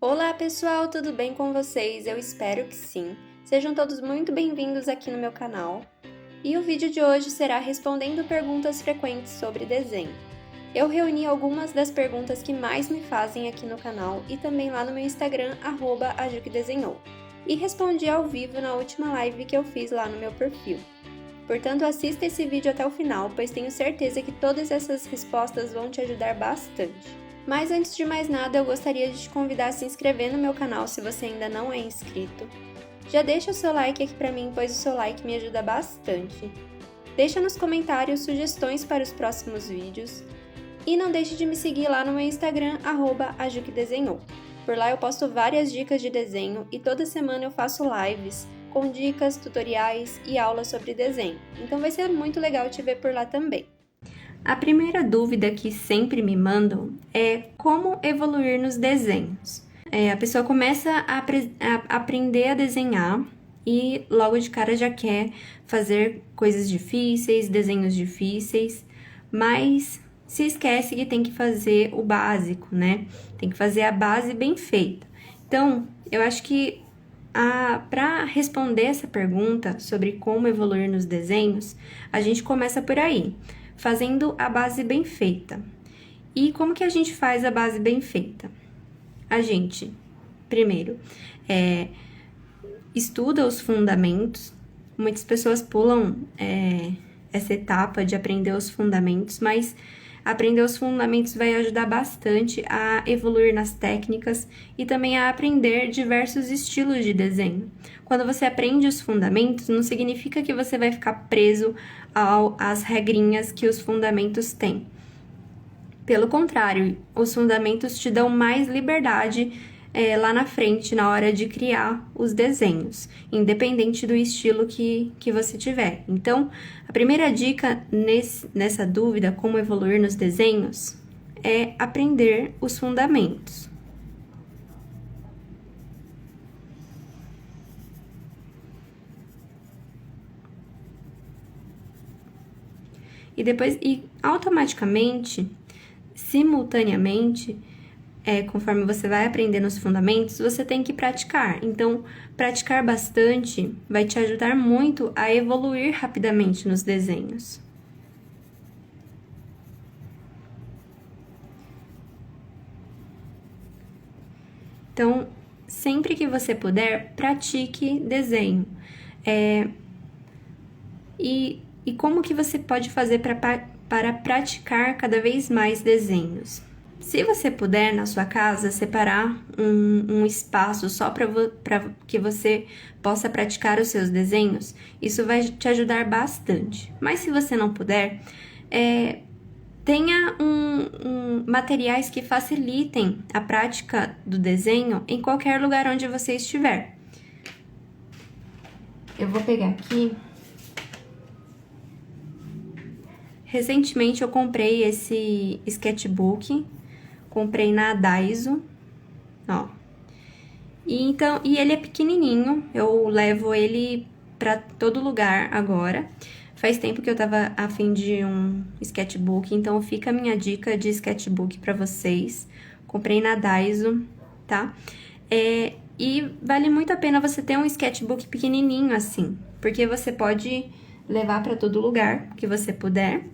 Olá pessoal, tudo bem com vocês? Eu espero que sim. Sejam todos muito bem-vindos aqui no meu canal. E o vídeo de hoje será respondendo perguntas frequentes sobre desenho. Eu reuni algumas das perguntas que mais me fazem aqui no canal e também lá no meu Instagram, @ajuquedesenhou. E respondi ao vivo na última live que eu fiz lá no meu perfil. Portanto, assista esse vídeo até o final, pois tenho certeza que todas essas respostas vão te ajudar bastante. Mas antes de mais nada, eu gostaria de te convidar a se inscrever no meu canal se você ainda não é inscrito. Já deixa o seu like aqui pra mim, pois o seu like me ajuda bastante. Deixa nos comentários sugestões para os próximos vídeos. E não deixe de me seguir lá no meu Instagram, @ajuquedesenhou. Por lá eu posto várias dicas de desenho e toda semana eu faço lives com dicas, tutoriais e aulas sobre desenho. Então vai ser muito legal te ver por lá também. A primeira dúvida que sempre me mandam é como evoluir nos desenhos. A pessoa começa a aprender a desenhar e logo de cara já quer fazer coisas difíceis, desenhos difíceis, mas se esquece que tem que fazer o básico, né? Tem que fazer a base bem feita. Então, eu acho que para responder essa pergunta sobre como evoluir nos desenhos, a gente começa por aí, fazendo a base bem feita. E como que a gente faz a base bem feita? A gente, primeiro, estuda os fundamentos. Muitas pessoas pulam essa etapa de aprender os fundamentos, mas aprender os fundamentos vai ajudar bastante a evoluir nas técnicas e também a aprender diversos estilos de desenho. Quando você aprende os fundamentos, não significa que você vai ficar preso às regrinhas que os fundamentos têm. Pelo contrário, os fundamentos te dão mais liberdade lá na frente, na hora de criar os desenhos, independente do estilo que você tiver. Então, a primeira dica nessa dúvida, como evoluir nos desenhos, é aprender os fundamentos. E automaticamente, simultaneamente, conforme você vai aprendendo os fundamentos, você tem que praticar. Então, praticar bastante vai te ajudar muito a evoluir rapidamente nos desenhos. Então, sempre que você puder, pratique desenho. E como que você pode fazer para praticar cada vez mais desenhos? Se você puder, na sua casa, separar um espaço só para que você possa praticar os seus desenhos, isso vai te ajudar bastante. Mas se você não puder, tenha materiais que facilitem a prática do desenho em qualquer lugar onde você estiver. Eu vou pegar aqui. Recentemente eu comprei esse sketchbook, comprei na Daiso, ó. E ele é pequenininho, eu levo ele pra todo lugar agora. Faz tempo que eu tava a fim de um sketchbook, então fica a minha dica de sketchbook pra vocês. Comprei na Daiso, tá? E vale muito a pena você ter um sketchbook pequenininho assim, porque você pode levar pra todo lugar que você puder.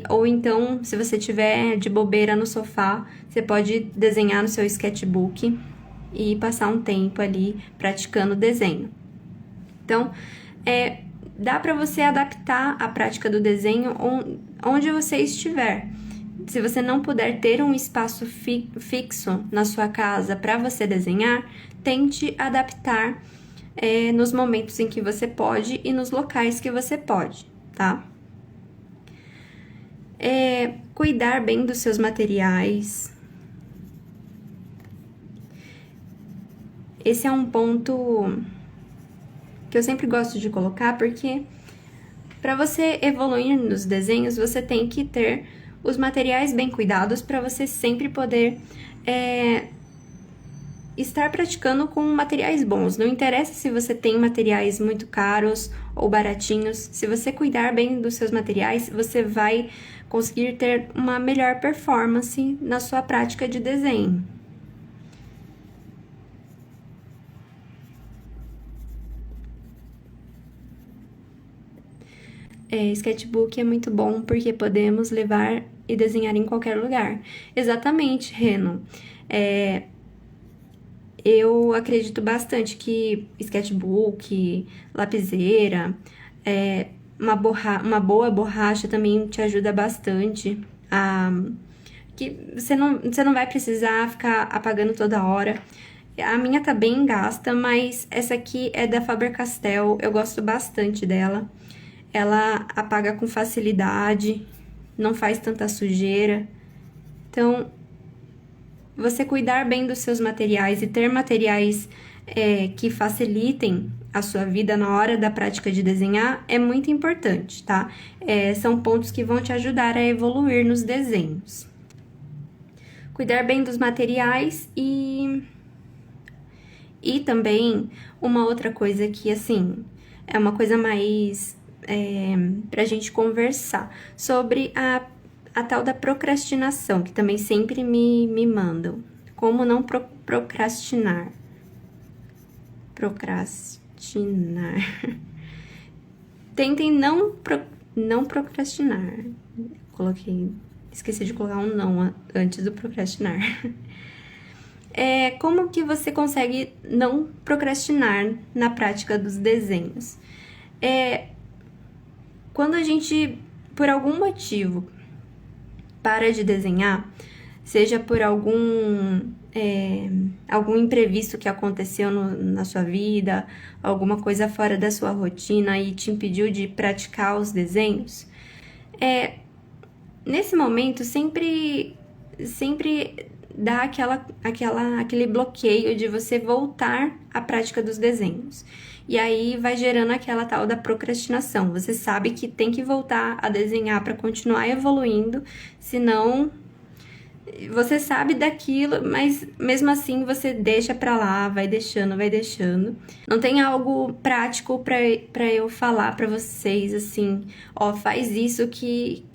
Ou então, se você tiver de bobeira no sofá, você pode desenhar no seu sketchbook e passar um tempo ali praticando o desenho. Então, dá para você adaptar a prática do desenho onde você estiver. Se você não puder ter um espaço fixo na sua casa para você desenhar, tente adaptar nos momentos em que você pode e nos locais que você pode, tá? Cuidar bem dos seus materiais. Esse é um ponto que eu sempre gosto de colocar, porque para você evoluir nos desenhos, você tem que ter os materiais bem cuidados para você sempre poder estar praticando com materiais bons. Não interessa se você tem materiais muito caros ou baratinhos, se você cuidar bem dos seus materiais, você vai conseguir ter uma melhor performance na sua prática de desenho. Sketchbook é muito bom porque podemos levar e desenhar em qualquer lugar. Exatamente, Reno. Eu acredito bastante que sketchbook, lapiseira, uma boa borracha também te ajuda bastante a... que você não vai precisar ficar apagando toda hora. A minha tá bem gasta, mas essa aqui é da Faber-Castell, eu gosto bastante dela. Ela apaga com facilidade, não faz tanta sujeira. Então, você cuidar bem dos seus materiais e ter materiais que facilitem a sua vida na hora da prática de desenhar é muito importante, tá? São pontos que vão te ajudar a evoluir nos desenhos. Cuidar bem dos materiais e também uma outra coisa que, assim, é uma coisa mais pra gente conversar sobre a tal da procrastinação, que também sempre me mandam. Como não procrastinar? Procrastinar. Tentem não procrastinar. Esqueci de colocar um não antes do procrastinar. Como que você consegue não procrastinar na prática dos desenhos? Quando a gente, por algum motivo, para de desenhar, seja por algum imprevisto que aconteceu na sua vida, alguma coisa fora da sua rotina e te impediu de praticar os desenhos, nesse momento sempre dá aquele bloqueio de você voltar à prática dos desenhos. E aí vai gerando aquela tal da procrastinação. Você sabe que tem que voltar a desenhar para continuar evoluindo, senão você sabe daquilo, mas mesmo assim você deixa pra lá, vai deixando. Não tem algo prático pra eu falar pra vocês, assim, ó, faz isso que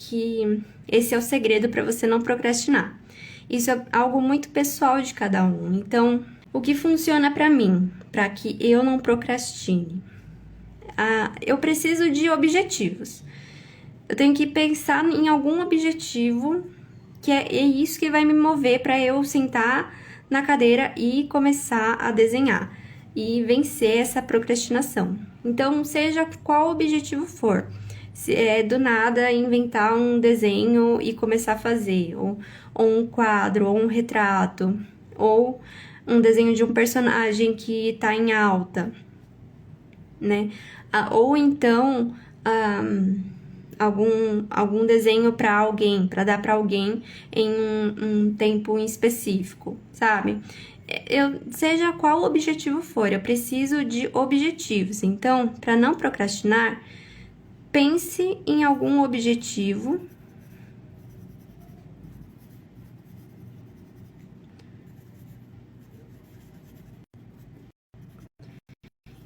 esse é o segredo pra você não procrastinar. Isso é algo muito pessoal de cada um. Então, o que funciona pra mim, pra que eu não procrastine? Eu preciso de objetivos. Eu tenho que pensar em algum objetivo que é isso que vai me mover para eu sentar na cadeira e começar a desenhar e vencer essa procrastinação. Então, seja qual objetivo for, se do nada inventar um desenho e começar a fazer, ou um quadro, ou um retrato, ou um desenho de um personagem que tá em alta, né? Ou então algum desenho para alguém, para dar para alguém em um tempo em específico, sabe? Seja qual o objetivo for, eu preciso de objetivos. Então, para não procrastinar, pense em algum objetivo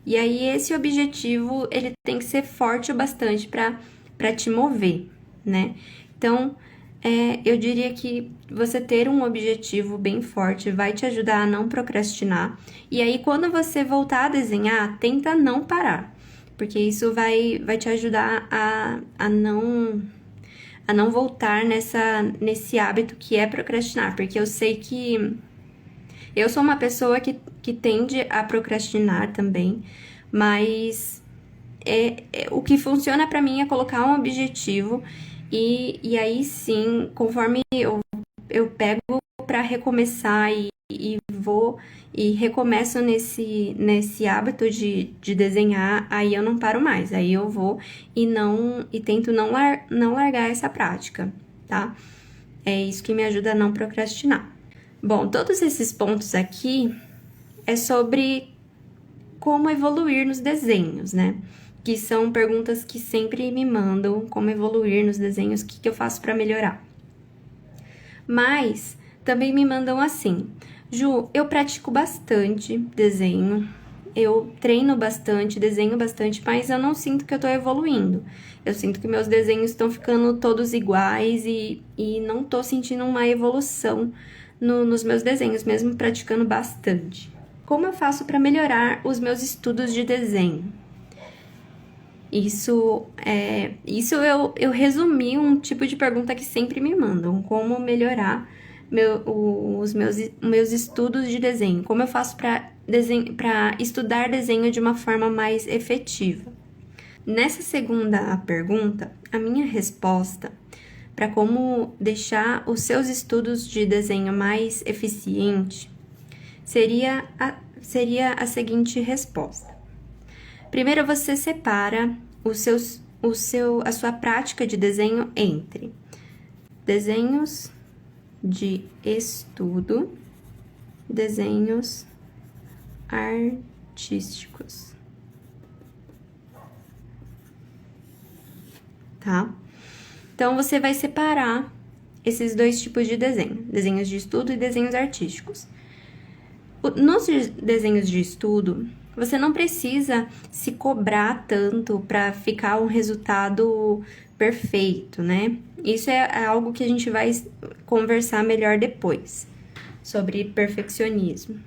e aí esse objetivo ele tem que ser forte o bastante para te mover, né? Então, eu diria que você ter um objetivo bem forte vai te ajudar a não procrastinar. E aí, quando você voltar a desenhar, tenta não parar, porque isso vai te ajudar a não voltar nesse hábito que é procrastinar, porque eu sei que eu sou uma pessoa que tende a procrastinar também, mas o que funciona pra mim é colocar um objetivo e aí sim, conforme eu pego pra recomeçar e vou e recomeço nesse hábito de desenhar, aí eu não paro mais, aí eu vou e tento não largar essa prática, tá? É isso que me ajuda a não procrastinar. Bom, todos esses pontos aqui é sobre como evoluir nos desenhos, né? Que são perguntas que sempre me mandam, como evoluir nos desenhos, o que eu faço para melhorar. Mas também me mandam assim: Ju, eu pratico bastante desenho, eu treino bastante, desenho bastante, mas eu não sinto que eu tô evoluindo. Eu sinto que meus desenhos estão ficando todos iguais e não tô sentindo uma evolução nos meus desenhos, mesmo praticando bastante. Como eu faço para melhorar os meus estudos de desenho? Isso eu resumi um tipo de pergunta que sempre me mandam, como melhorar os meus estudos de desenho, como eu faço para estudar desenho de uma forma mais efetiva. Nessa segunda pergunta, a minha resposta para como deixar os seus estudos de desenho mais eficiente seria a seguinte resposta. Primeiro, você separa a sua prática de desenho entre desenhos de estudo, desenhos artísticos. Tá? Então, você vai separar esses dois tipos de desenho, desenhos de estudo e desenhos artísticos. Nos desenhos de estudo, você não precisa se cobrar tanto para ficar um resultado perfeito, né? Isso é algo que a gente vai conversar melhor depois, sobre perfeccionismo.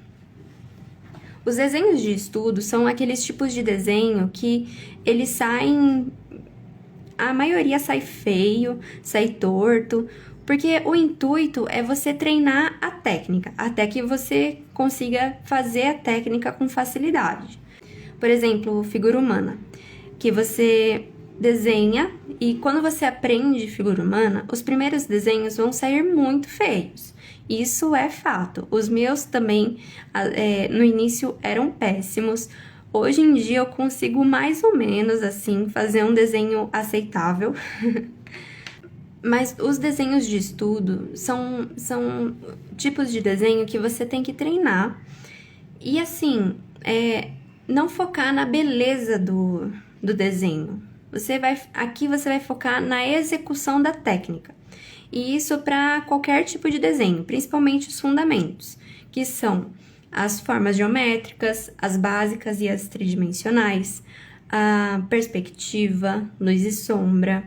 Os desenhos de estudo são aqueles tipos de desenho que eles saem... A maioria sai feio, sai torto, porque o intuito é você treinar a técnica, até que você consiga fazer a técnica com facilidade. Por exemplo, figura humana, que você desenha e quando você aprende figura humana, os primeiros desenhos vão sair muito feios. Isso é fato. Os meus também, no início, eram péssimos. Hoje em dia eu consigo mais ou menos, assim, fazer um desenho aceitável. Mas os desenhos de estudo são tipos de desenho que você tem que treinar. E, assim, não focar na beleza do desenho. Aqui você vai focar na execução da técnica. E isso para qualquer tipo de desenho, principalmente os fundamentos, que são as formas geométricas, as básicas e as tridimensionais, a perspectiva, luz e sombra,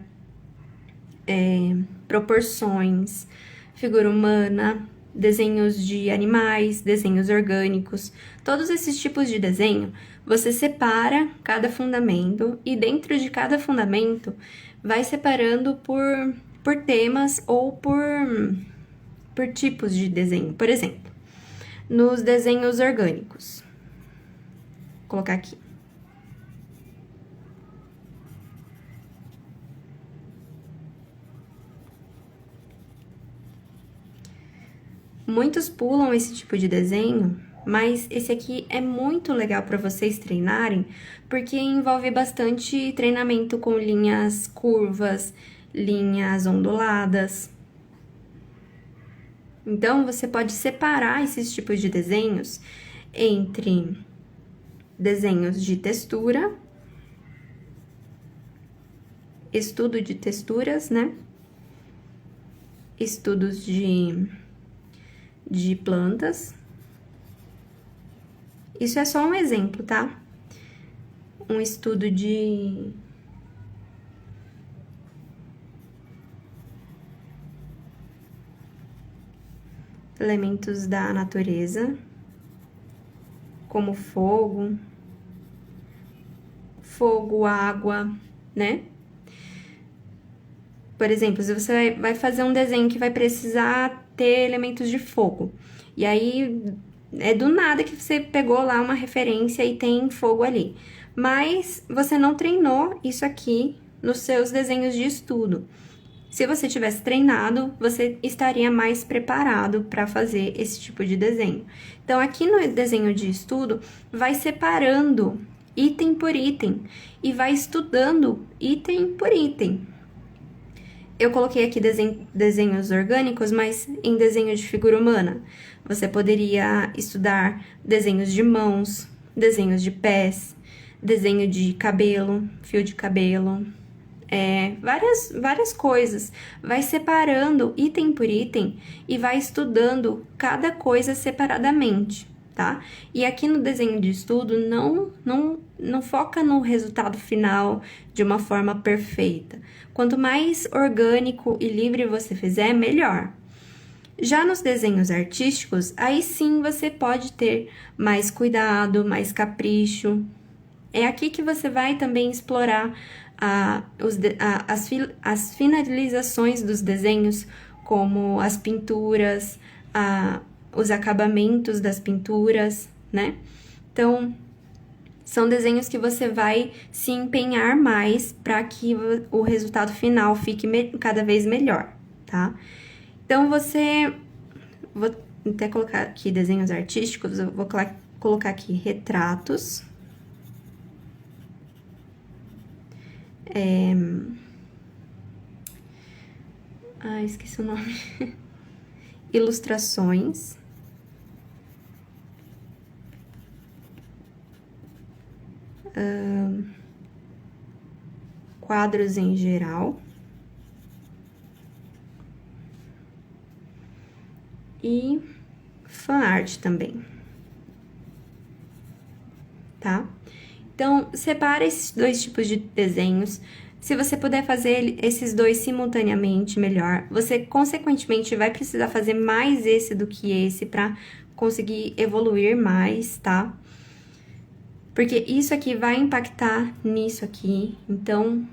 proporções, figura humana, desenhos de animais, desenhos orgânicos. Todos esses tipos de desenho, você separa cada fundamento e dentro de cada fundamento vai separando por temas ou por tipos de desenho. Por exemplo, nos desenhos orgânicos. Vou colocar aqui. Muitos pulam esse tipo de desenho, mas esse aqui é muito legal para vocês treinarem, porque envolve bastante treinamento com linhas curvas, linhas onduladas. Então, você pode separar esses tipos de desenhos entre desenhos de textura, estudo de texturas, né? Estudos de plantas. Isso é só um exemplo, tá? Um estudo de elementos da natureza, como fogo, água, né? Por exemplo, se você vai fazer um desenho que vai precisar ter elementos de fogo, e aí é do nada que você pegou lá uma referência e tem fogo ali. Mas você não treinou isso aqui nos seus desenhos de estudo. Se você tivesse treinado, você estaria mais preparado para fazer esse tipo de desenho. Então, aqui no desenho de estudo, vai separando item por item e vai estudando item por item. Eu coloquei aqui desenhos orgânicos, mas em desenho de figura humana. Você poderia estudar desenhos de mãos, desenhos de pés, desenho de cabelo, fio de cabelo, várias coisas. Vai separando item por item e vai estudando cada coisa separadamente, tá? E aqui no desenho de estudo, não foca no resultado final de uma forma perfeita. Quanto mais orgânico e livre você fizer, melhor. Já nos desenhos artísticos, aí sim você pode ter mais cuidado, mais capricho. É aqui que você vai também explorar as finalizações dos desenhos, como as pinturas, os acabamentos das pinturas, né? Então, são desenhos que você vai se empenhar mais para que o resultado final fique cada vez melhor, tá? Então, vou até colocar aqui desenhos artísticos, eu vou colocar aqui retratos. Esqueci o nome. Ilustrações. Quadros em geral. E fan art também. Tá? Então, separa esses dois tipos de desenhos. Se você puder fazer esses dois simultaneamente, melhor. Você, consequentemente, vai precisar fazer mais esse do que esse para conseguir evoluir mais, tá? Porque isso aqui vai impactar nisso aqui. Então,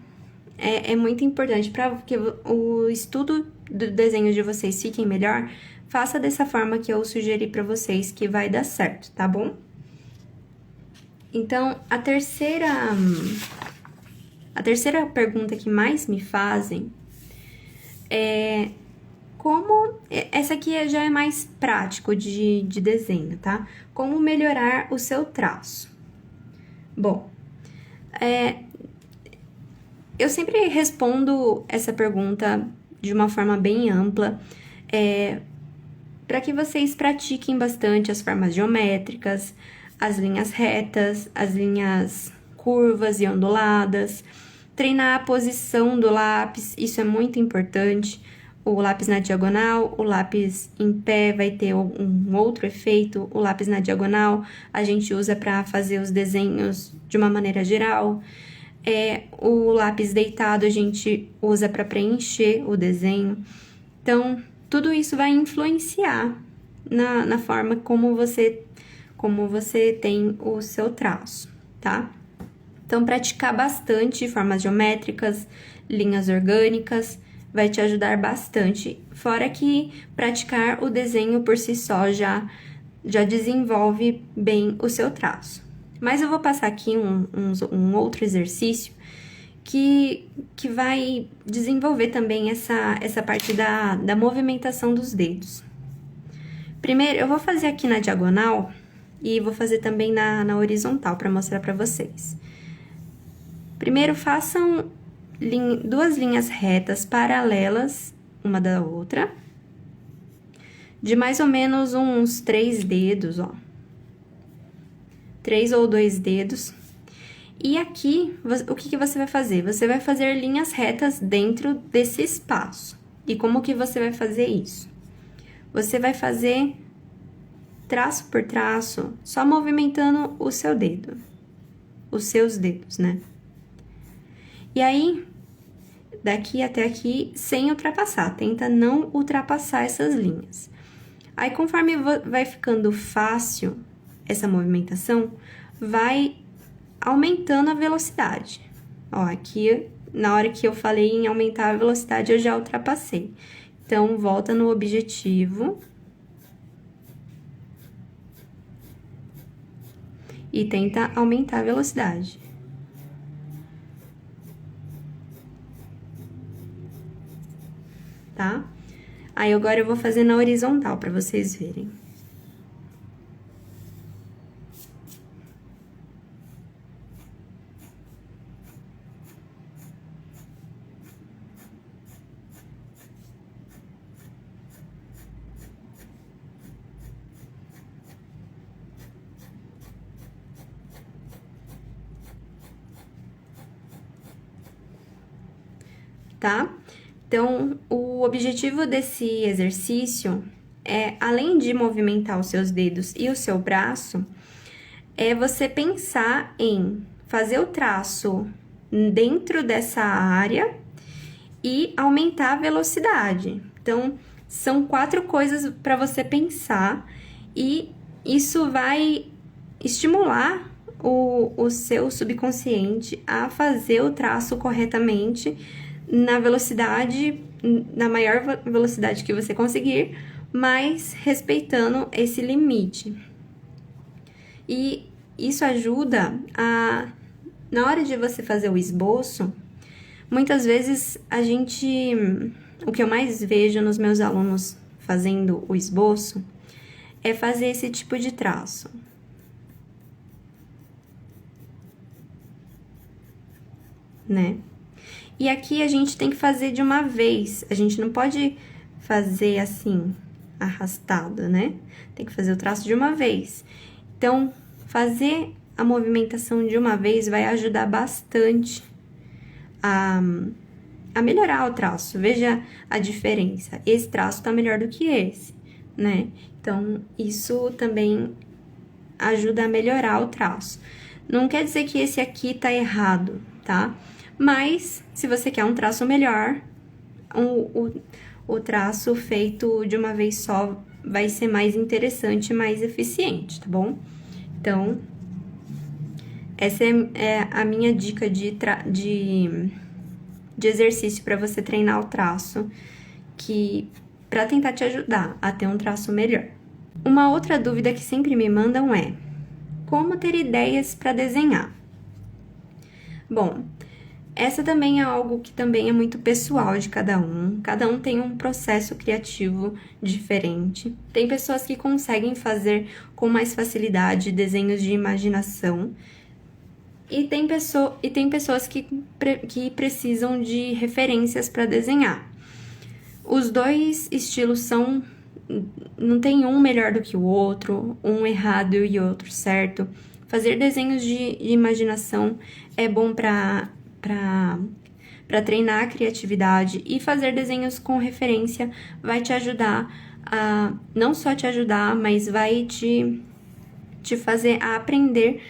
é muito importante para que o estudo do desenho de vocês fique melhor. Faça dessa forma que eu sugeri para vocês, que vai dar certo, tá bom? Então, a terceira pergunta que mais me fazem é como... Essa aqui já é mais prático de desenho, tá? Como melhorar o seu traço? Bom, eu sempre respondo essa pergunta de uma forma bem ampla, para que vocês pratiquem bastante as formas geométricas, as linhas retas, as linhas curvas e onduladas, treinar a posição do lápis, isso é muito importante. O lápis na diagonal, o lápis em pé vai ter um outro efeito. O lápis na diagonal a gente usa para fazer os desenhos de uma maneira geral. O lápis deitado a gente usa para preencher o desenho. Então, tudo isso vai influenciar na forma como você tem o seu traço, tá? Então, praticar bastante formas geométricas, linhas orgânicas, vai te ajudar bastante. Fora que praticar o desenho por si só já desenvolve bem o seu traço. Mas eu vou passar aqui um outro exercício que vai desenvolver também essa parte da movimentação dos dedos. Primeiro, eu vou fazer aqui na diagonal e vou fazer também na horizontal para mostrar para vocês. Primeiro, façam duas linhas retas paralelas uma da outra, de mais ou menos uns 3 dedos, ó. 3 ou 2 dedos. E aqui, o que você vai fazer? Você vai fazer linhas retas dentro desse espaço. E como que você vai fazer isso? Você vai fazer traço por traço, só movimentando o seu dedo. Os seus dedos, né? E aí, daqui até aqui, sem ultrapassar. Tenta não ultrapassar essas linhas. Aí, conforme vai ficando fácil essa movimentação, vai aumentando a velocidade. Ó, aqui, na hora que eu falei em aumentar a velocidade, eu já ultrapassei. Então, volta no objetivo. E tenta aumentar a velocidade. Tá? Aí, agora eu vou fazer na horizontal para vocês verem. Tá? Então, o objetivo desse exercício é, além de movimentar os seus dedos e o seu braço, é você pensar em fazer o traço dentro dessa área e aumentar a velocidade. Então, são 4 coisas para você pensar e isso vai estimular o seu subconsciente a fazer o traço corretamente na velocidade, na maior velocidade que você conseguir, mas respeitando esse limite. E isso ajuda na hora de você fazer o esboço, muitas vezes o que eu mais vejo nos meus alunos fazendo o esboço é fazer esse tipo de traço. Né? E aqui a gente tem que fazer de uma vez, a gente não pode fazer assim, arrastado, né? Tem que fazer o traço de uma vez. Então, fazer a movimentação de uma vez vai ajudar bastante a melhorar o traço. Veja a diferença. Esse traço tá melhor do que esse, né? Então, isso também ajuda a melhorar o traço. Não quer dizer que esse aqui tá errado, tá? Mas, se você quer um traço melhor, o traço feito de uma vez só vai ser mais interessante e mais eficiente, tá bom? Então, essa é a minha dica de exercício para você treinar o traço, para tentar te ajudar a ter um traço melhor. Uma outra dúvida que sempre me mandam é: como ter ideias para desenhar? Bom, essa também é algo que também é muito pessoal de cada um tem um processo criativo diferente. Tem pessoas que conseguem fazer com mais facilidade desenhos de imaginação, e tem pessoas que precisam de referências para desenhar. Os dois estilos não tem um melhor do que o outro, um errado e outro certo. Fazer desenhos de imaginação é bom para treinar a criatividade, e fazer desenhos com referência vai te ajudar a, não só te ajudar, mas vai te fazer a aprender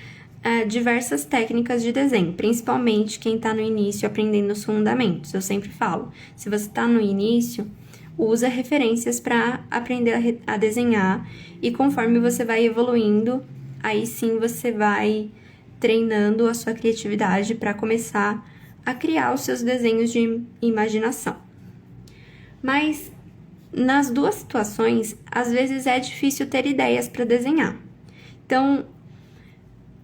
diversas técnicas de desenho, principalmente quem está no início aprendendo os fundamentos. Eu sempre falo, se você está no início, usa referências para aprender a desenhar, e conforme você vai evoluindo, aí sim você vai treinando a sua criatividade para começar a criar os seus desenhos de imaginação. Mas nas duas situações, às vezes é difícil ter ideias para desenhar. Então,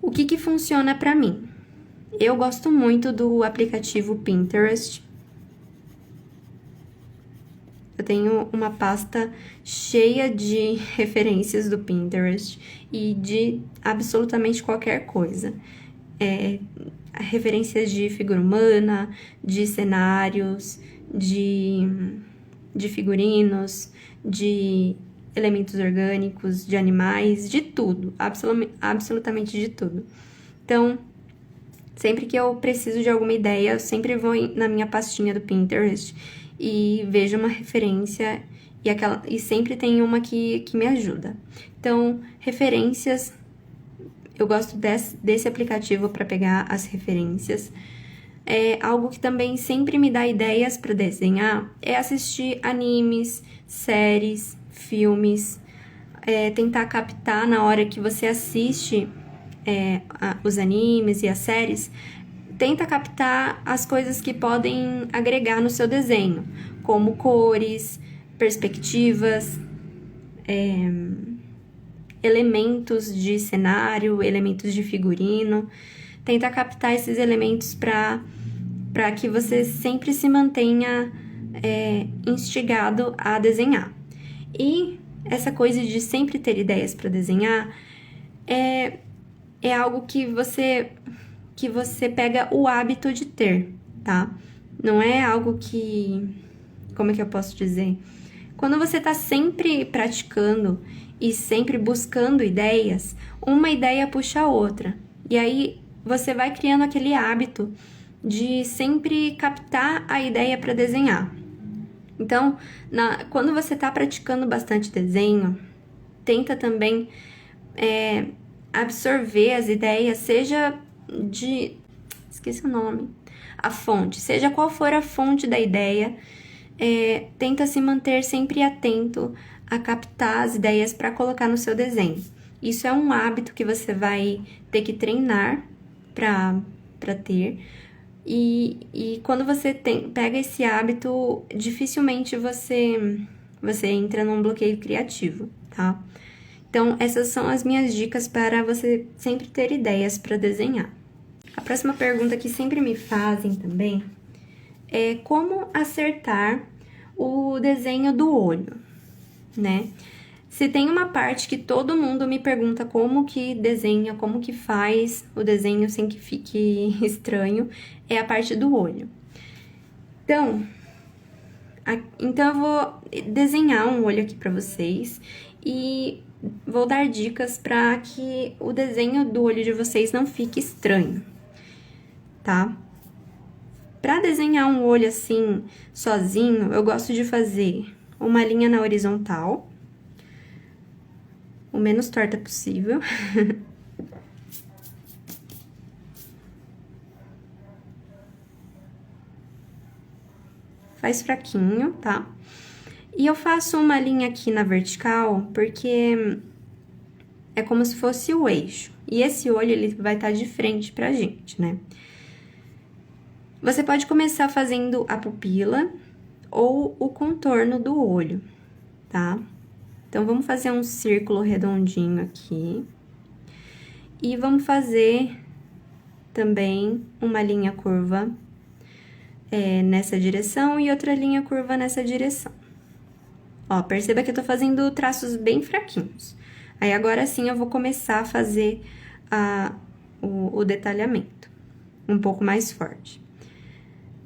o que funciona para mim? Eu gosto muito do aplicativo Pinterest. Eu tenho uma pasta cheia de referências do Pinterest e de absolutamente qualquer coisa. Referências de figura humana, de cenários, de figurinos, de elementos orgânicos, de animais, de tudo, absolutamente de tudo. Então, sempre que eu preciso de alguma ideia, eu sempre vou na minha pastinha do Pinterest e vejo uma referência, e sempre tem uma que me ajuda. Então, referências, eu gosto desse aplicativo para pegar as referências. Algo que também sempre me dá ideias para desenhar é assistir animes, séries, filmes, tentar captar na hora que você assiste os animes e as séries, tenta captar as coisas que podem agregar no seu desenho, como cores, perspectivas, elementos de cenário, elementos de figurino. Tenta captar esses elementos para que você sempre se mantenha instigado a desenhar. E essa coisa de sempre ter ideias para desenhar é algo que você pega o hábito de ter, tá? Não é algo que... Como é que eu posso dizer? Quando você tá sempre praticando e sempre buscando ideias, uma ideia puxa a outra. E aí você vai criando aquele hábito de sempre captar a ideia para desenhar. Então, quando você tá praticando bastante desenho, tenta também absorver as ideias, seja esqueci o nome. A fonte. Seja qual for a fonte da ideia, tenta se manter sempre atento a captar as ideias para colocar no seu desenho. Isso é um hábito que você vai ter que treinar para ter. E quando você pega esse hábito, dificilmente você entra num bloqueio criativo, tá? Então, essas são as minhas dicas para você sempre ter ideias para desenhar. A próxima pergunta que sempre me fazem também é como acertar o desenho do olho, né? Se tem uma parte que todo mundo me pergunta como que desenha, como que faz o desenho sem que fique estranho, é a parte do olho. Então eu vou desenhar um olho aqui para vocês e vou dar dicas para que o desenho do olho de vocês não fique estranho, tá? Para desenhar um olho assim, sozinho, eu gosto de fazer uma linha na horizontal, o menos torta possível. Faz fraquinho, tá? E eu faço uma linha aqui na vertical, porque é como se fosse o eixo. E esse olho, ele vai estar de frente pra gente, né? Você pode começar fazendo a pupila ou o contorno do olho, tá? Então, vamos fazer um círculo redondinho aqui. E vamos fazer também uma linha curva nessa direção e outra linha curva nessa direção. Ó, perceba que eu tô fazendo traços bem fraquinhos. Aí, agora sim, eu vou começar a fazer o detalhamento um pouco mais forte.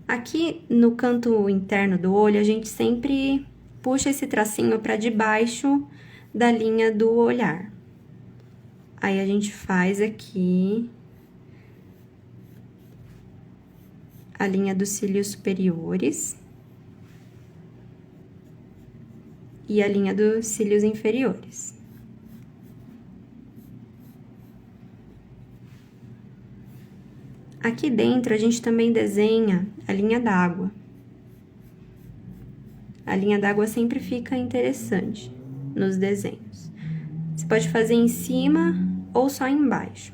Aqui no canto interno do olho, a gente sempre puxa esse tracinho para debaixo da linha do olhar. Aí, a gente faz aqui a linha dos cílios superiores e a linha dos cílios inferiores. Aqui dentro, a gente também desenha a linha d'água. A linha d'água sempre fica interessante nos desenhos. Você pode fazer em cima ou só embaixo.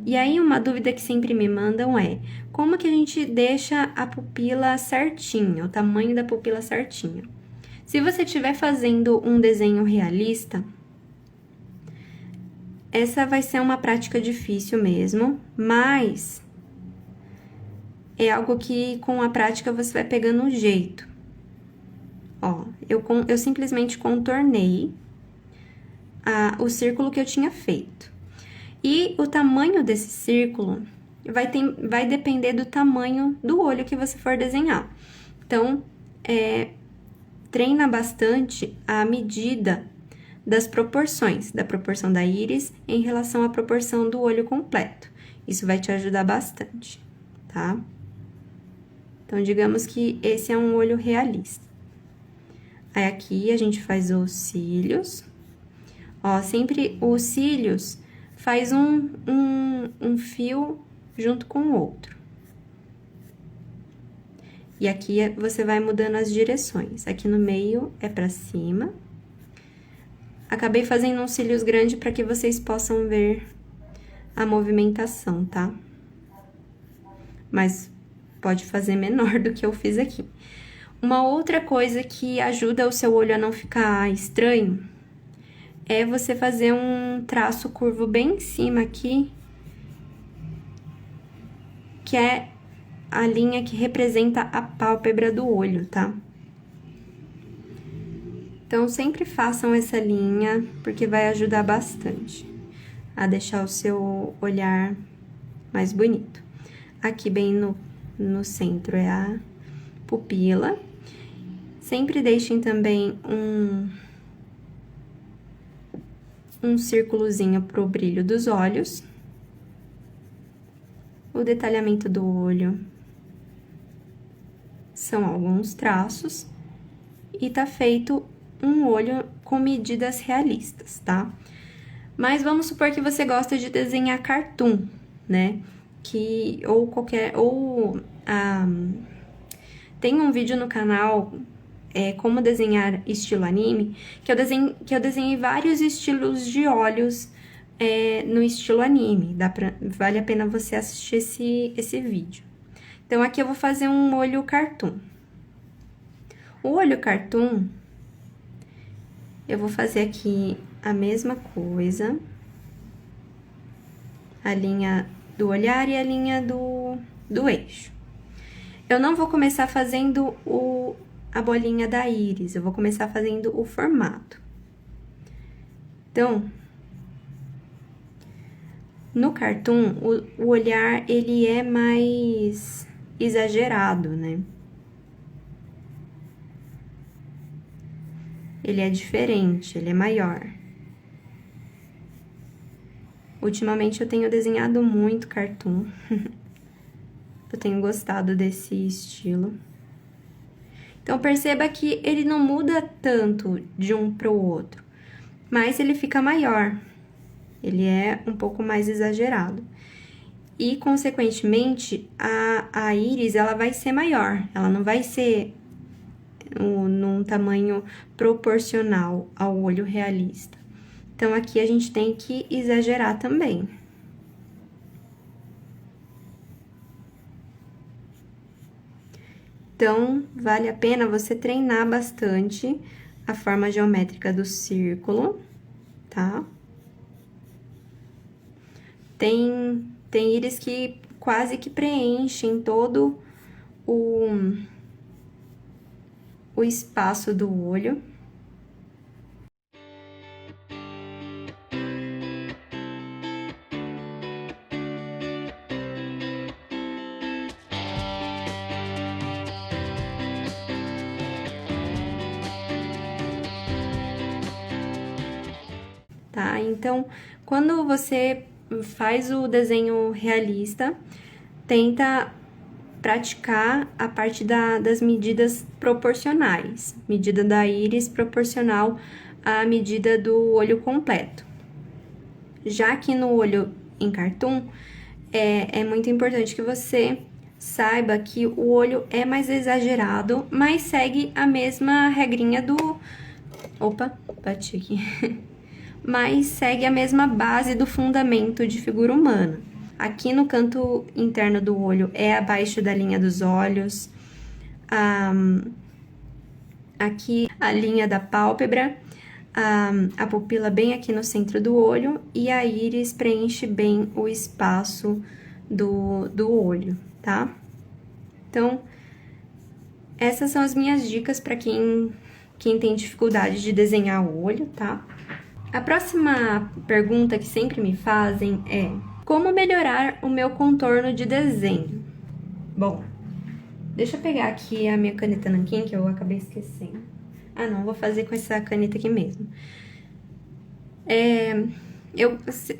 E aí, uma dúvida que sempre me mandam é: como que a gente deixa a pupila certinha, o tamanho da pupila certinha? Se você estiver fazendo um desenho realista, essa vai ser uma prática difícil mesmo, mas é algo que com a prática você vai pegando um jeito. Ó, eu simplesmente contornei o círculo que eu tinha feito. E o tamanho desse círculo vai depender do tamanho do olho que você for desenhar. Então, treina bastante a medida das proporções, da proporção da íris em relação à proporção do olho completo. Isso vai te ajudar bastante, tá? Então, digamos que esse é um olho realista. Aí, aqui, a gente faz os cílios. Ó, sempre os cílios faz um fio junto com o outro. E aqui você vai mudando as direções. Aqui no meio é pra cima. Acabei fazendo uns cílios grandes para que vocês possam ver a movimentação, tá? Mas pode fazer menor do que eu fiz aqui. Uma outra coisa que ajuda o seu olho a não ficar estranho é você fazer um traço curvo bem em cima aqui, que é a linha que representa a pálpebra do olho, tá? Então, sempre façam essa linha, porque vai ajudar bastante a deixar o seu olhar mais bonito. Aqui, bem no centro, é a pupila. Sempre deixem também um círculozinho pro brilho dos olhos. O detalhamento do olho são alguns traços. E tá feito um olho com medidas realistas, tá? Mas vamos supor que você gosta de desenhar cartoon, né? Tem um vídeo no canal como desenhar estilo anime, que eu desenhei vários estilos de olhos no estilo anime. Vale a pena você assistir esse vídeo. Então, aqui eu vou fazer um olho cartoon. O olho cartoon, eu vou fazer aqui a mesma coisa. A linha do olhar e a linha do eixo. Eu não vou começar fazendo a bolinha da íris, eu vou começar fazendo o formato. Então, no cartoon, o olhar, ele é mais exagerado, né? Ele é diferente, ele é maior. Ultimamente eu tenho desenhado muito cartoon. Eu tenho gostado desse estilo. Então, perceba que ele não muda tanto de um para o outro, mas ele fica maior. Ele é um pouco mais exagerado. E, consequentemente, a íris, ela vai ser maior. Ela não vai ser num tamanho proporcional ao olho realista. Então, aqui a gente tem que exagerar também. Então, vale a pena você treinar bastante a forma geométrica do círculo, tá? Tem íris que quase que preenchem todo o espaço do olho. Tá? Então, quando você faz o desenho realista, tenta praticar a parte das medidas proporcionais. Medida da íris proporcional à medida do olho completo. Já que no olho em cartoon, é muito importante que você saiba que o olho é mais exagerado, mas segue a mesma regrinha do... Opa, bati aqui. Mas segue a mesma base do fundamento de figura humana. Aqui no canto interno do olho é abaixo da linha dos olhos, aqui a linha da pálpebra, a pupila bem aqui no centro do olho e a íris preenche bem o espaço do olho, tá? Então, essas são as minhas dicas para quem tem dificuldade de desenhar o olho, tá? A próxima pergunta que sempre me fazem é: como melhorar o meu contorno de desenho? Bom, deixa eu pegar aqui a minha caneta nanquim, que eu acabei esquecendo. Ah, não, vou fazer com essa caneta aqui mesmo.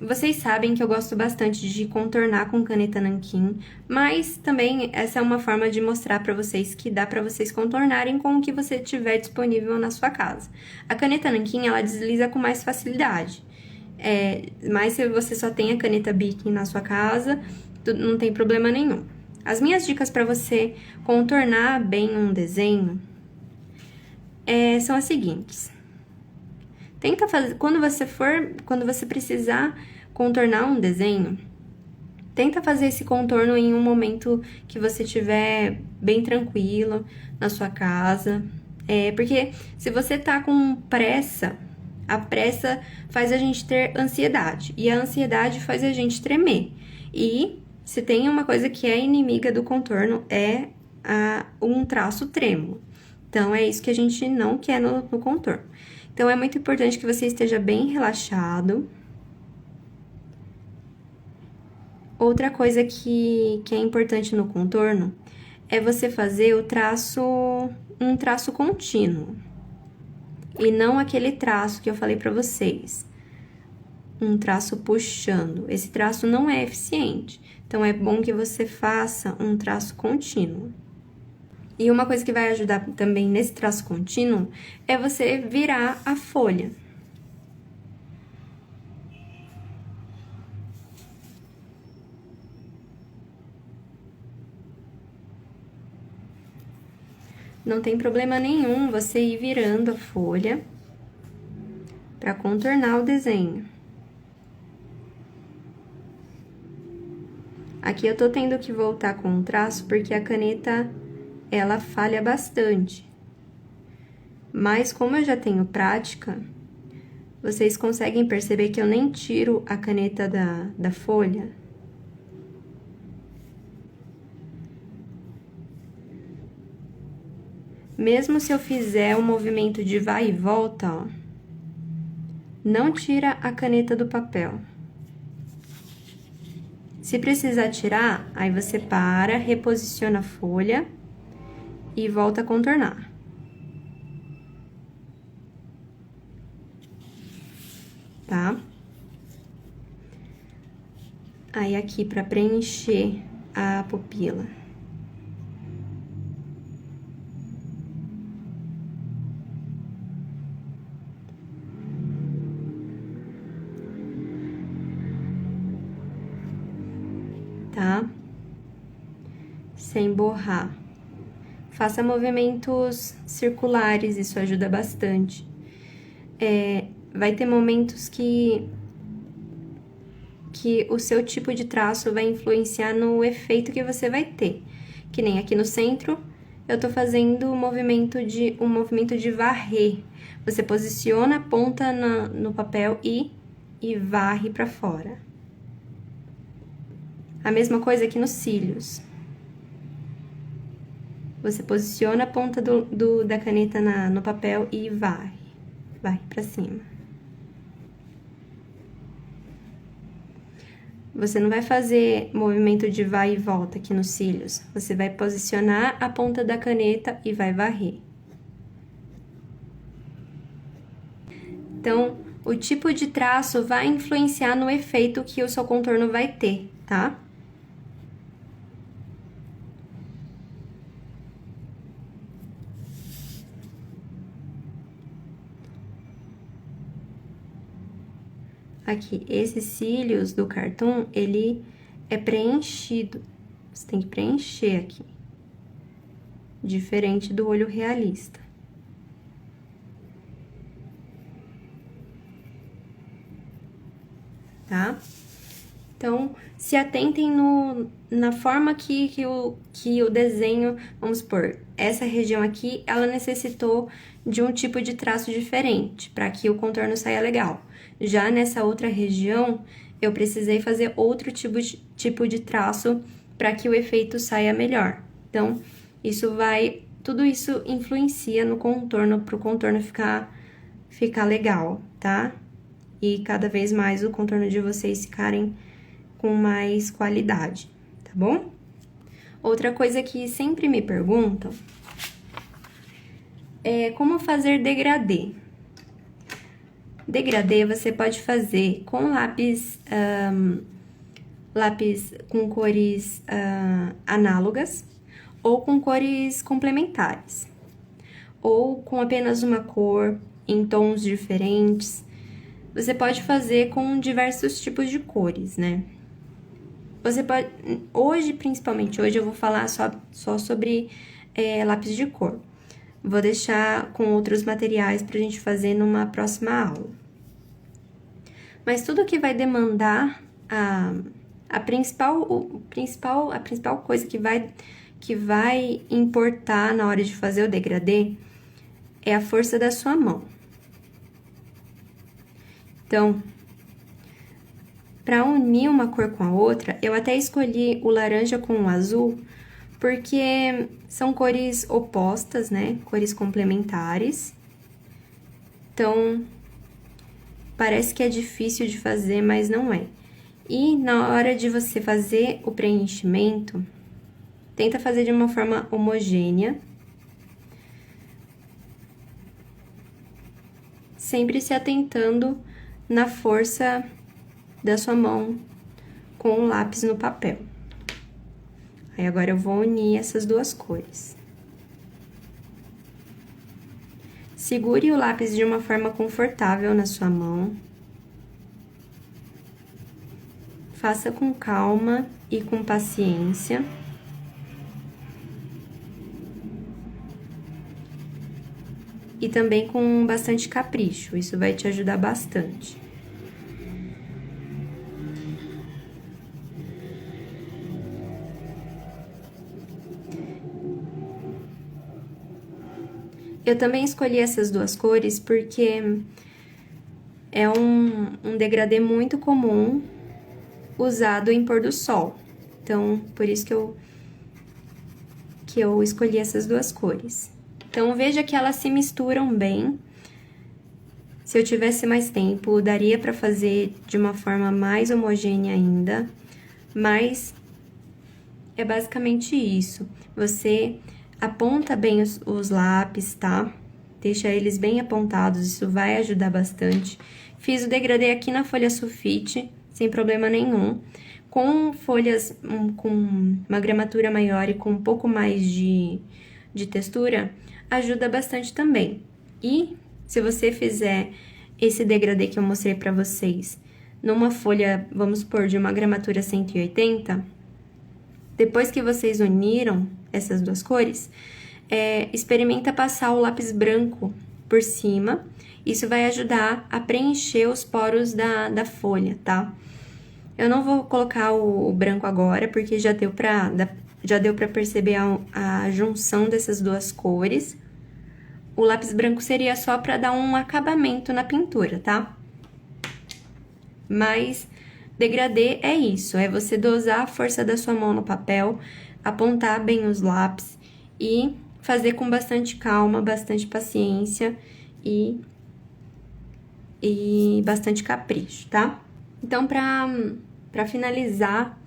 Vocês sabem que eu gosto bastante de contornar com caneta nanquim, mas também essa é uma forma de mostrar para vocês que dá para vocês contornarem com o que você tiver disponível na sua casa. A caneta nanquim, ela desliza com mais facilidade, mas se você só tem a caneta Bic na sua casa, não tem problema nenhum. As minhas dicas para você contornar bem um desenho são as seguintes. Tenta fazer, quando você precisar contornar um desenho, tenta fazer esse contorno em um momento que você estiver bem tranquilo na sua casa. Porque se você tá com pressa, a pressa faz a gente ter ansiedade, e a ansiedade faz a gente tremer. E se tem uma coisa que é inimiga do contorno, um traço trêmulo. Então, é isso que a gente não quer no contorno. Então, é muito importante que você esteja bem relaxado. Outra coisa que é importante no contorno é você fazer um traço contínuo. E não aquele traço que eu falei pra vocês. Um traço puxando. Esse traço não é eficiente. Então, é bom que você faça um traço contínuo. E uma coisa que vai ajudar também nesse traço contínuo é você virar a folha. Não tem problema nenhum você ir virando a folha para contornar o desenho. Aqui eu tô tendo que voltar com o traço porque a caneta, ela falha bastante. Mas como eu já tenho prática, vocês conseguem perceber que eu nem tiro a caneta da folha? Mesmo se eu fizer o movimento de vai e volta, ó, não tira a caneta do papel. Se precisar tirar, aí você para, reposiciona a folha e volta a contornar. Tá? Aí, aqui, pra preencher a pupila. Tá? Sem borrar. Faça movimentos circulares, isso ajuda bastante. Vai ter momentos que o seu tipo de traço vai influenciar no efeito que você vai ter. Que nem aqui no centro, eu tô fazendo um movimento de varrer. Você posiciona a ponta no papel e varre pra fora. A mesma coisa aqui nos cílios. Você posiciona a ponta da caneta no papel e varre pra cima. Você não vai fazer movimento de vai e volta aqui nos cílios. Você vai posicionar a ponta da caneta e vai varrer. Então, o tipo de traço vai influenciar no efeito que o seu contorno vai ter, tá? Aqui, esses cílios do cartoon, ele é preenchido. Você tem que preencher aqui. Diferente do olho realista. Tá? Então, se atentem na forma que o desenho, vamos supor, essa região aqui, ela necessitou de um tipo de traço diferente, para que o contorno saia legal. Já nessa outra região, eu precisei fazer outro tipo de traço para que o efeito saia melhor. Então, tudo isso influencia no contorno, para o contorno ficar legal, tá? E cada vez mais o contorno de vocês ficarem com mais qualidade, tá bom? Outra coisa que sempre me perguntam é como fazer degradê. Degradê você pode fazer com lápis com cores análogas ou com cores complementares, ou com apenas uma cor em tons diferentes. Você pode fazer com diversos tipos de cores, né? Você pode... Principalmente hoje, eu vou falar só sobre lápis de cor. Vou deixar com outros materiais pra gente fazer numa próxima aula. Mas tudo que vai demandar a principal coisa que vai importar na hora de fazer o degradê é a força da sua mão. Então, para unir uma cor com a outra, eu até escolhi o laranja com o azul, porque são cores opostas, né? Cores complementares. Então, parece que é difícil de fazer, mas não é. E na hora de você fazer o preenchimento, tenta fazer de uma forma homogênea. Sempre se atentando na força da sua mão com o lápis no papel. Aí, agora eu vou unir essas duas cores. Segure o lápis de uma forma confortável na sua mão. Faça com calma e com paciência. e também com bastante capricho. Isso vai te ajudar bastante. Eu também escolhi essas duas cores porque é um degradê muito comum usado em pôr do sol. Então, por isso que eu escolhi essas duas cores. Então, veja que elas se misturam bem. Se eu tivesse mais tempo, daria para fazer de uma forma mais homogênea ainda, mas é basicamente isso. Você aponta bem os lápis, tá? Deixa eles bem apontados, isso vai ajudar bastante. Fiz o degradê aqui na folha sulfite, sem problema nenhum. Com folhas com uma gramatura maior e com um pouco mais de textura, ajuda bastante também. E se você fizer esse degradê que eu mostrei pra vocês numa folha, vamos supor, de uma gramatura 180, depois que vocês uniram essas duas cores, experimenta passar o lápis branco por cima. Isso vai ajudar a preencher os poros da folha, tá? Eu não vou colocar o branco agora, porque já deu pra perceber a junção dessas duas cores. O lápis branco seria só pra dar um acabamento na pintura, tá? Mas degradê é isso, é você dosar a força da sua mão no papel, apontar bem os lápis e fazer com bastante calma, bastante paciência e bastante capricho, tá? Então, pra finalizar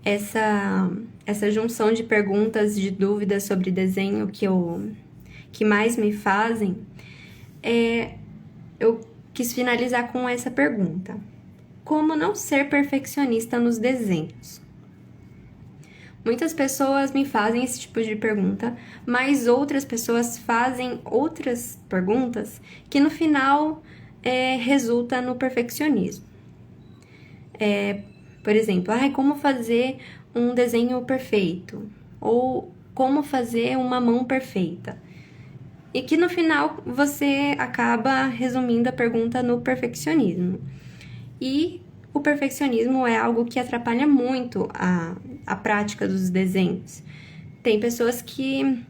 essa junção de perguntas, de dúvidas sobre desenho que mais me fazem, eu quis finalizar com essa pergunta: como não ser perfeccionista nos desenhos? Muitas pessoas me fazem esse tipo de pergunta, mas outras pessoas fazem outras perguntas que no final resulta no perfeccionismo. Por exemplo, como fazer um desenho perfeito? Ou como fazer uma mão perfeita? E que no final você acaba resumindo a pergunta no perfeccionismo. E o perfeccionismo é algo que atrapalha muito a prática dos desenhos. Tem pessoas que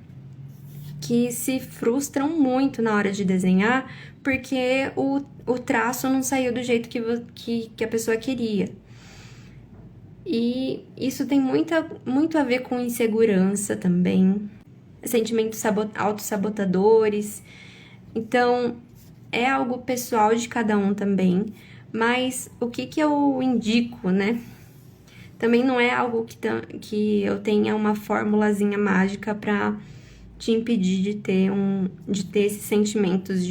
se frustram muito na hora de desenhar porque o traço não saiu do jeito que a pessoa queria. E isso tem muito a ver com insegurança também, sentimentos autossabotadores. Então, é algo pessoal de cada um também, mas o que eu indico, né? Também não é algo que eu tenha uma formulazinha mágica para te impedir de ter esses sentimentos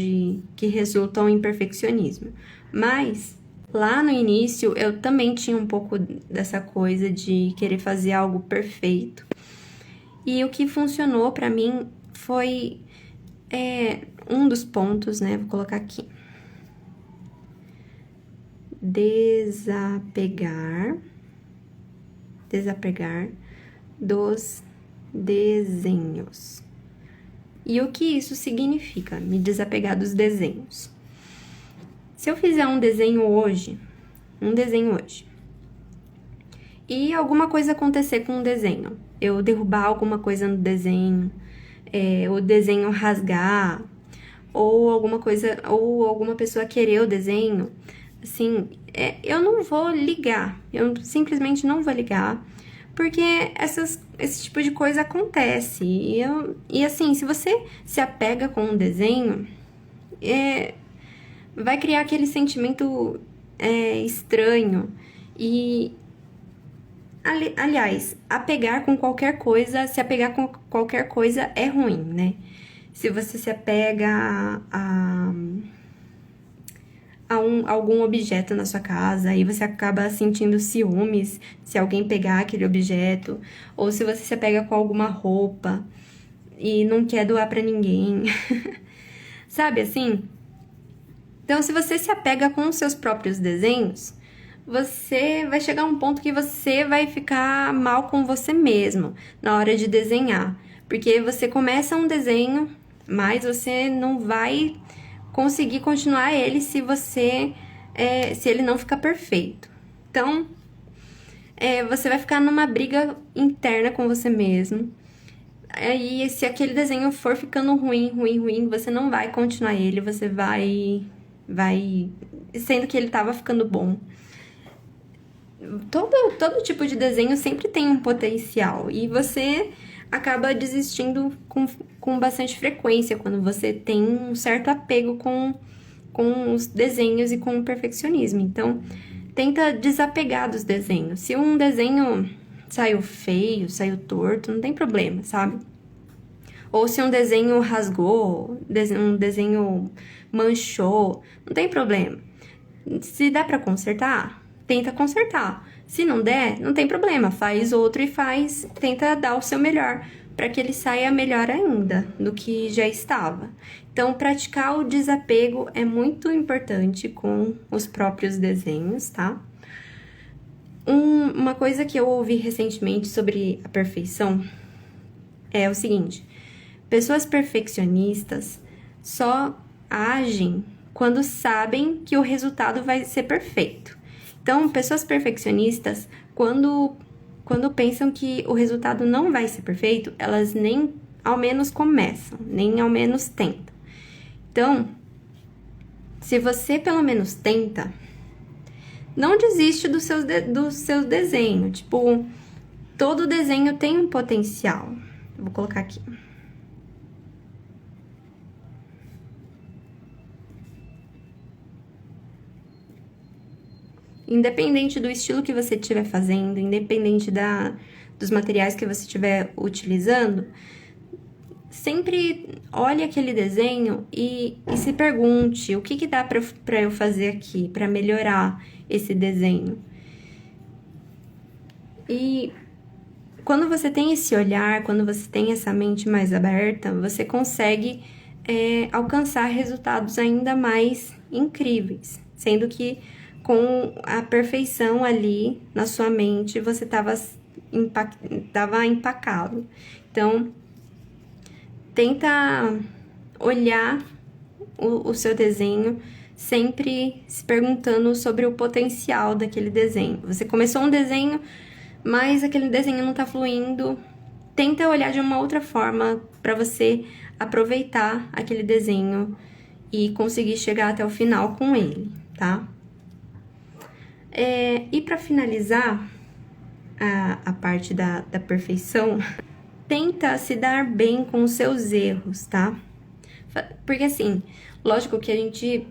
que resultam em perfeccionismo. Mas lá no início eu também tinha um pouco dessa coisa de querer fazer algo perfeito. E o que funcionou para mim foi um dos pontos, né? Vou colocar aqui. Desapegar dos desenhos. E o que isso significa, me desapegar dos desenhos? Se eu fizer um desenho hoje, e alguma coisa acontecer com o desenho, eu derrubar alguma coisa no desenho, o desenho rasgar, ou alguma pessoa querer o desenho, assim, eu não vou ligar, eu simplesmente não vou ligar, porque esse tipo de coisa acontece. E assim, se você se apega com um desenho, vai criar aquele sentimento estranho. E, aliás, se apegar com qualquer coisa é ruim, né? Se você se apega a algum objeto na sua casa e você acaba sentindo ciúmes se alguém pegar aquele objeto, ou se você se apega com alguma roupa e não quer doar pra ninguém, sabe assim? Então, se você se apega com os seus próprios desenhos, você vai chegar a um ponto que você vai ficar mal com você mesmo na hora de desenhar, porque você começa um desenho, mas você não vai conseguir continuar ele se ele não ficar perfeito. Então, você vai ficar numa briga interna com você mesmo. Aí, se aquele desenho for ficando ruim, você não vai continuar ele, você vai sendo que ele tava ficando bom. Todo tipo de desenho sempre tem um potencial e você acaba desistindo com bastante frequência quando você tem um certo apego com os desenhos e com o perfeccionismo. Então, tenta desapegar dos desenhos. Se um desenho saiu feio, saiu torto, não tem problema, sabe? Ou se um desenho rasgou, um desenho manchou, não tem problema. Se dá pra consertar, tenta consertar. Se não der, não tem problema, faz outro e tenta dar o seu melhor para que ele saia melhor ainda do que já estava. Então, praticar o desapego é muito importante com os próprios desenhos, tá? Uma coisa que eu ouvi recentemente sobre a perfeição é o seguinte: pessoas perfeccionistas só agem quando sabem que o resultado vai ser perfeito. Então, pessoas perfeccionistas, quando pensam que o resultado não vai ser perfeito, elas nem ao menos começam, nem ao menos tentam. Então, se você pelo menos tenta, não desiste do seu desenho. Tipo, todo desenho tem um potencial. Eu vou colocar aqui. Independente do estilo que você estiver fazendo, independente dos materiais que você estiver utilizando, sempre olhe aquele desenho e se pergunte o que dá para eu fazer aqui, para melhorar esse desenho. E quando você tem esse olhar, quando você tem essa mente mais aberta, você consegue alcançar resultados ainda mais incríveis, sendo que com a perfeição ali na sua mente, você tava empacado. Então, tenta olhar o seu desenho, sempre se perguntando sobre o potencial daquele desenho. Você começou um desenho, mas aquele desenho não tá fluindo. Tenta olhar de uma outra forma para você aproveitar aquele desenho e conseguir chegar até o final com ele, tá? E para finalizar a parte da perfeição, tenta se dar bem com os seus erros, tá? Porque assim, lógico que a gente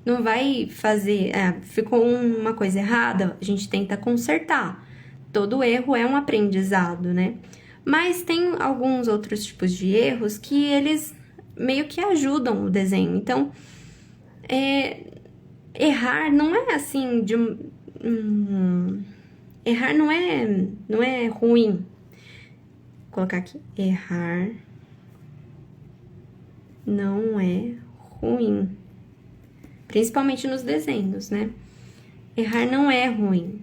não vai fazer... ficou uma coisa errada, a gente tenta consertar. Todo erro é um aprendizado, né? Mas tem alguns outros tipos de erros que eles meio que ajudam o desenho. Então, errar não é assim errar não é ruim. Vou colocar aqui, errar não é ruim. Principalmente nos desenhos, né? Errar não é ruim.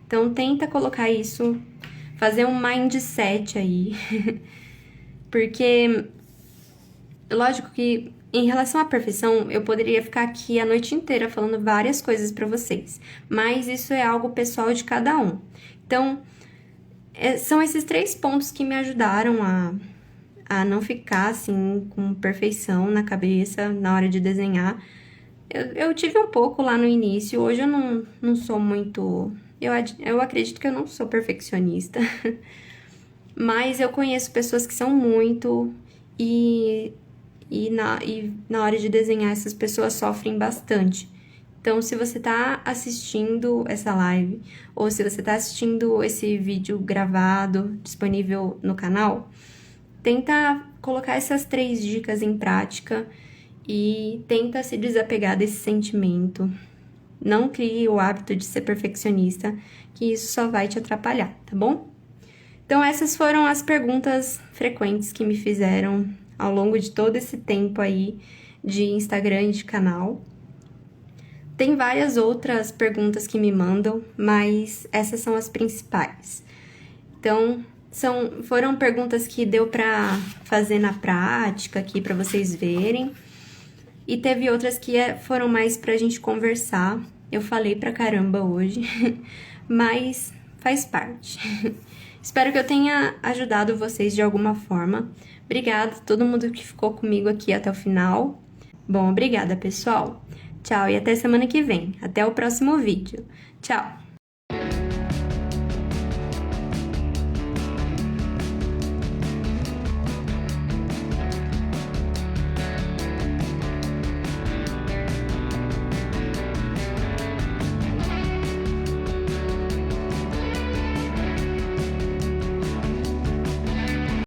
Então, tenta colocar isso, fazer um mindset aí. Porque, lógico que em relação à perfeição, eu poderia ficar aqui a noite inteira falando várias coisas pra vocês, mas isso é algo pessoal de cada um. Então, são esses 3 pontos que me ajudaram a não ficar assim com perfeição na cabeça na hora de desenhar. Eu tive um pouco lá no início, hoje eu não sou muito... Eu acredito que eu não sou perfeccionista, mas eu conheço pessoas que são muito e na hora de desenhar, essas pessoas sofrem bastante. Então, se você tá assistindo essa live, ou se você tá assistindo esse vídeo gravado, disponível no canal, tenta colocar essas 3 dicas em prática e tenta se desapegar desse sentimento. Não crie o hábito de ser perfeccionista, que isso só vai te atrapalhar, tá bom? Então, essas foram as perguntas frequentes que me fizeram ao longo de todo esse tempo aí de Instagram e de canal. Tem várias outras perguntas que me mandam, mas essas são as principais. Então, Foram perguntas que deu pra fazer na prática aqui pra vocês verem. E teve outras que foram mais pra gente conversar. Eu falei pra caramba hoje, mas faz parte. Espero que eu tenha ajudado vocês de alguma forma. Obrigada a todo mundo que ficou comigo aqui até o final. Bom, obrigada, pessoal. Tchau e até semana que vem. Até o próximo vídeo. Tchau!